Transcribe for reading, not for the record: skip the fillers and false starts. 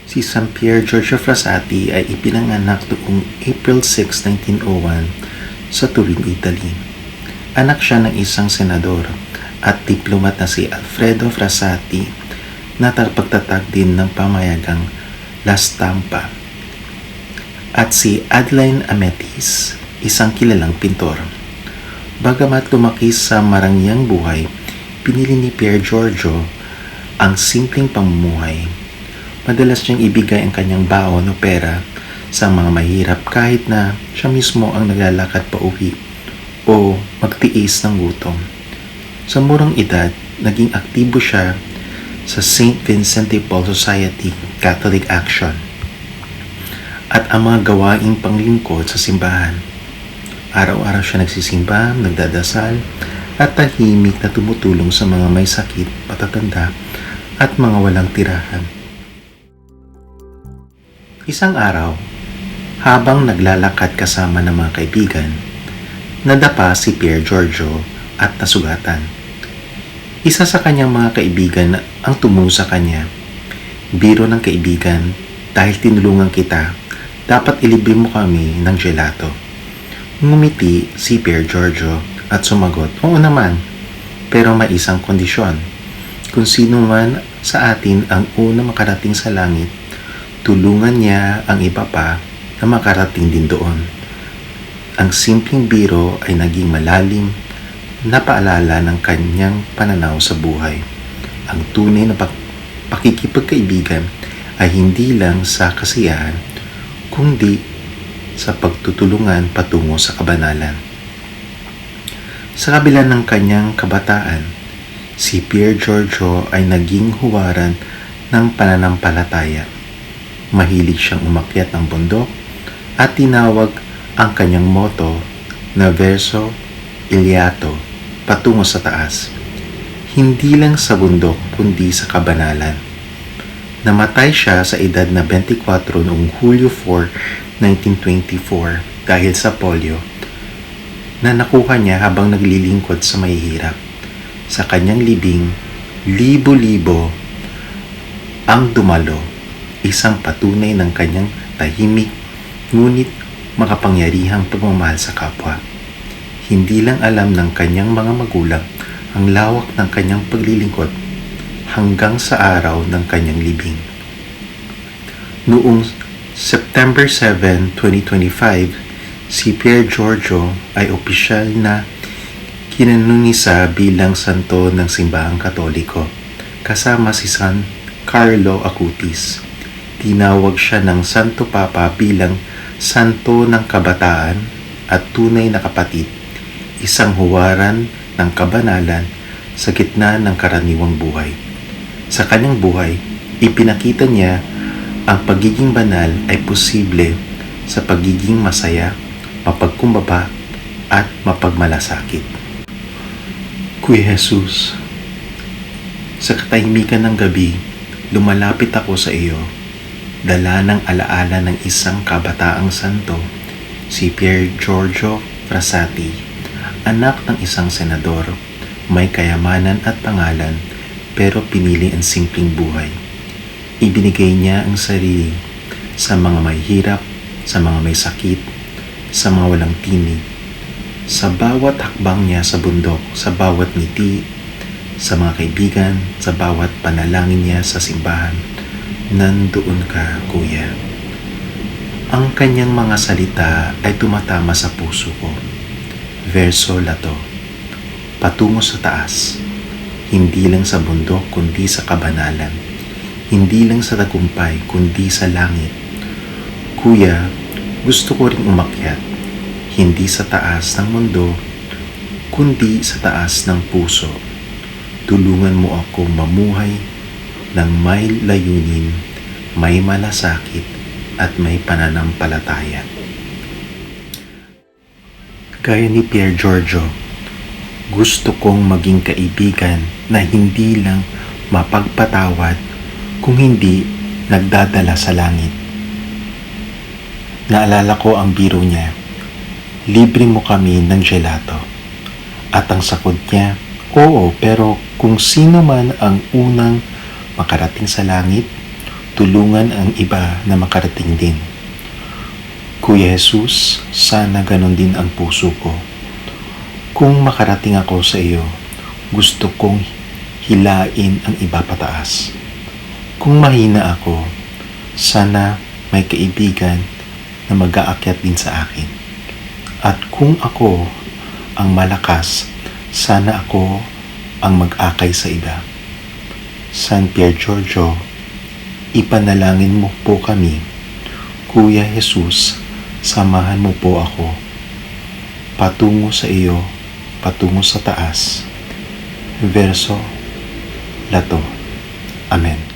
Si San Pier Giorgio Frassati ay ipinanganak noong April 6, 1901 sa Turin, Italy. Anak siya ng isang senador at diplomat na si Alfredo Frassati na pagtatag din ng pamayagang La Stampa, at si Adeline Ametis, isang kilalang pintor. Bagamat lumaki sa marangyang buhay, pinili ni Pier Giorgio ang simpleng pamumuhay. Madalas niyang ibigay ang kanyang baon o pera sa mga mahirap kahit na siya mismo ang naglalakad pa uwi o magtiis ng gutom. Sa murang edad, naging aktibo siya sa St. Vincent de Paul Society Catholic Action at ang mga gawaing panglingkod sa simbahan. Araw-araw siya nagsisimba, nagdadasal at tahimik na tumutulong sa mga may sakit, patatanda at mga walang tirahan. Isang araw, habang naglalakad kasama ng mga kaibigan, nadapa si Pier Giorgio at nasugatan. Isa sa kanyang mga kaibigan ang tumungo sa kanya. Biro ng kaibigan, dahil tinulungan kita, dapat ilibre mo kami ng gelato. Ngumiti si Pier Giorgio at sumagot, oo naman, pero may isang kondisyon. Kung sino man sa atin ang una makarating sa langit, tulungan niya ang iba pa na makarating din doon. Ang simpleng biro ay naging malalim na paalala ng kanyang pananaw sa buhay. Ang tunay na pakikipagkaibigan ay hindi lang sa kasiyahan, kundi sa pagtutulungan patungo sa kabanalan. Sa kabila ng kanyang kabataan, si Pier Giorgio ay naging huwaran ng pananampalataya. Mahilig siyang umakyat ng bundok at tinawag ang kanyang motto na Verso Iliato, patungo sa taas. Hindi lang sa bundok kundi sa kabanalan. Namatay siya sa edad na 24 noong Hulyo 4, 1924 dahil sa polio na nakuha niya habang naglilingkod sa mahihirap. Sa kanyang libing, libo-libo ang dumalo, isang patunay ng kanyang tahimik ngunit makapangyarihang pagmamahal sa kapwa. Hindi lang alam ng kanyang mga magulang ang lawak ng kanyang paglilingkod hanggang sa araw ng kanyang libing. Noong September 7, 2025, si Pier Giorgio ay opisyal na kinanunisa bilang santo ng simbahang Katoliko kasama si San Carlo Acutis. Tinawag siya ng Santo Papa bilang santo ng kabataan at tunay na kapatid, isang huwaran ng kabanalan sa gitna ng karaniwang buhay. Sa kanyang buhay, ipinakita niya ang pagiging banal ay posible sa pagiging masaya, mapagkumbaba at mapagmalasakit. Kuya Jesus, sa katahimikan ng gabi, lumalapit ako sa iyo, dala ng alaala ng isang kabataang santo, si Pier Giorgio Frassati, anak ng isang senador, may kayamanan at pangalan, pero pinili ang simpleng buhay. Ibinigay niya ang sarili sa mga may hirap, sa mga may sakit, sa mga walang tinig. Sa bawat hakbang niya sa bundok, sa bawat ngiti, sa mga kaibigan, sa bawat panalangin niya sa simbahan, nandoon ka, Kuya. Ang kanyang mga salita ay tumatama sa puso ko. Verso Lato, patungo sa taas, hindi lang sa bundok kundi sa kabanalan, hindi lang sa tagumpay kundi sa langit. Kuya, gusto ko ring umakyat, hindi sa taas ng mundo, kundi sa taas ng puso. Tulungan mo ako mamuhay ng may layunin, may malasakit at may pananampalataya. Gaya ni Pier Giorgio, gusto kong maging kaibigan na hindi lang mapagpatawad kung hindi nagdadala sa langit. Naalala ko ang biro niya, libre mo kami ng gelato. At ang sagot niya, oo, pero kung sino man ang unang makarating sa langit, tulungan ang iba na makarating din. Kuya Jesus, sana ganon din ang puso ko. Kung makarating ako sa iyo, gusto kong hilain ang iba pataas. Kung mahina ako, sana may kaibigan na mag-aakyat din sa akin. At kung ako ang malakas, sana ako ang mag-akay sa iba. San Pier Giorgio, ipanalangin mo po kami. Kuya Jesus, samahan mo po ako patungo sa iyo, patungo sa taas. Verso Lato. Amen.